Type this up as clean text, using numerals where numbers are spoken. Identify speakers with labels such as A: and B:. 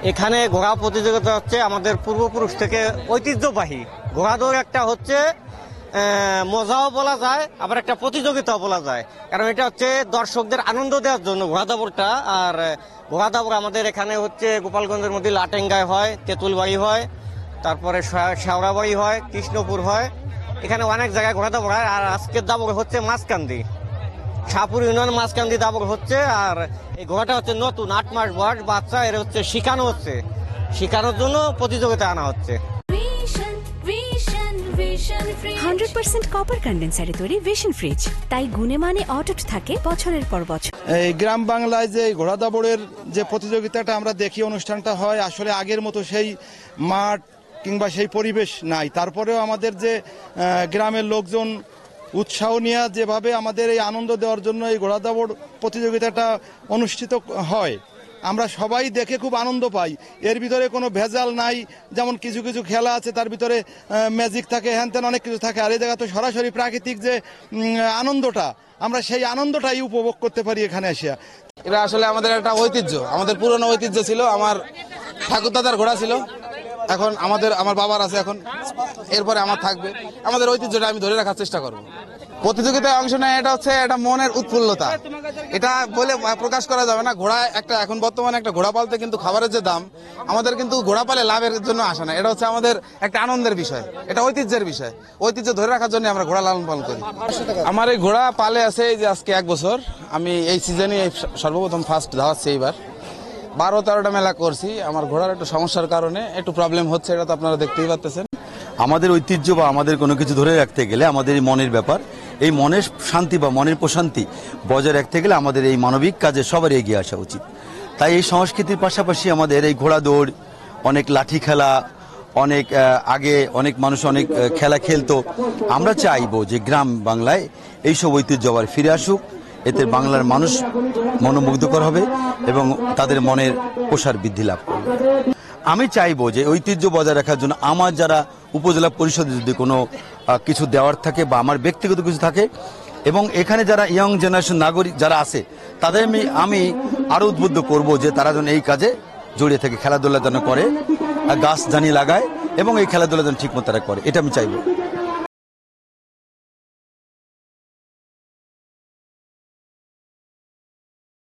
A: এখানে ঘোড়া প্রতিযোগিতা হচ্ছে আমাদের পূর্বপুরুষ থেকে ঐতিহ্যবাহী ঘোড়া দৌড়। একটা হচ্ছে মজাও বলা যায়, আবার একটা প্রতিযোগিতাও বলা যায়, কারণ এটা হচ্ছে দর্শকদের আনন্দ দেওয়ার জন্য ঘোড়া দৌড়টা। আর ঘোড়া দৌড় আমাদের এখানে হচ্ছে গোপালগঞ্জের মধ্যে লাটেঙ্গায় হয়, তেঁতুলবাড়ি হয়, তারপরে শেওড়াবাড়ি হয়, কৃষ্ণপুর হয়, এখানে অনেক জায়গায় ঘোড়া দৌড় হয়। আর আজকের দাবর হচ্ছে মাঝকান্দি, শাহপুর ইউনিয়ন মাঝকান্দি দাবর হচ্ছে। আর এই ঘোড়াটা হচ্ছে নতুন, 8 মাস বয়স বাচ্চা, এর হচ্ছে শিখানোর জন্য প্রতিযোগিতা আনা হচ্ছে।
B: 100% কপার কন্ডেন্সারে তৈরি ভিশন ফ্রিজ, তাই গুণে মানে অটুট থাকে বছরের পর বছর।
C: এই গ্রাম বাংলায় যে ঘোড়া দাবড়ের যে প্রতিযোগিতাটা আমরা দেখি, অনুষ্ঠানটা হয়, আসলে আগের মতো সেই মাঠ কিংবা সেই পরিবেশ নাই। তারপরেও আমাদের যে গ্রামের লোকজন উৎসাহ নিয়ে যেভাবে আমাদের এই আনন্দ দেওয়ার জন্য এই ঘোড়া দাবড় প্রতিযোগিতাটা অনুষ্ঠিত হয়, আমরা সবাই দেখে খুব আনন্দ পাই। এর ভিতরে কোনো ভেজাল নাই, যেমন কিছু কিছু খেলা আছে তার ভিতরে ম্যাজিক থাকে, হ্যান ত্যান অনেক কিছু থাকে। আর এই জায়গা তো সরাসরি প্রাকৃতিক যে আনন্দটা, আমরা সেই আনন্দটাই উপভোগ করতে পারি এখানে এসে।
D: এটা আসলে আমাদের একটা ঐতিহ্য, আমাদের পুরনো ঐতিহ্য ছিল। আমার ঠাকুরদাদার ঘোড়া ছিল, এখন আমার বাবার আছে, এখন এরপরে আমার থাকবে। আমাদের ঐতিহ্যটা আমি ধরে রাখার চেষ্টা করব। প্রতিযোগিতায় অংশ নেয় এটা হচ্ছে একটা মনের উৎফুল্লতা, এটা বলে প্রকাশ করা যাবে না। ঘোড়া একটা এখন বর্তমানে একটা ঘোড়া পালতে কিন্তু খাবারের যে দাম, আমাদের কিন্তু ঘোড়া পালে লাভের জন্য আসে না, এটা হচ্ছে আমাদের একটা আনন্দের বিষয়, এটা ঐতিহ্যের বিষয়। ঐতিহ্য ধরে রাখার জন্য আমরা ঘোড়া লালন পালন করি। আমার এই ঘোড়া পালে আছে এই যে আজকে 1 বছর। আমি এই সিজনে সর্বপ্রথম ফার্স্ট ধাওয়াচ্ছি, এইবার 12-13টা মেলা করছি। আমার ঘোড়ার একটু সমস্যার কারণে একটু প্রবলেম হচ্ছে, এটা তো আপনারা দেখতেই পাচ্ছেন।
E: আমাদের ঐতিহ্য বা আমাদের কোনো কিছু ধরে রাখতে গেলে আমাদের এই মনের ব্যাপার, এই মনের শান্তি বা মনের প্রশান্তি বজায় রাখতে গেলে আমাদের এই মানবিক কাজে সবার এগিয়ে আসা উচিত। তাই এই সংস্কৃতির পাশাপাশি আমাদের এই ঘোড়া দৌড়, অনেক লাঠি খেলা, অনেক আগে অনেক মানুষ অনেক খেলা খেলতো। আমরা চাইবো যে গ্রাম বাংলায় এইসব ঐতিহ্য আবার ফিরে আসুক, এতে বাংলার মানুষ মনোমুগ্ধকর হবে এবং তাদের মনের প্রসার বৃদ্ধি লাভ করবে। আমি চাইবো যে ঐতিহ্য বজায় রাখার জন্য আমার যারা উপজেলা পরিষদে যদি কোনো কিছু দেওয়ার থাকে বা আমার ব্যক্তিগত কিছু থাকে, এবং এখানে যারা ইয়ং জেনারেশন নাগরিক যারা আছে তাদের আমি আরো উদ্বুদ্ধ করব যে তারা যেন এই কাজে জড়িয়ে থাকে, খেলাধুলা যেন করে, গাছ জানি লাগায় এবং এই খেলাধুলা যেন ঠিকমতো তারা করে, এটা আমি চাইবো।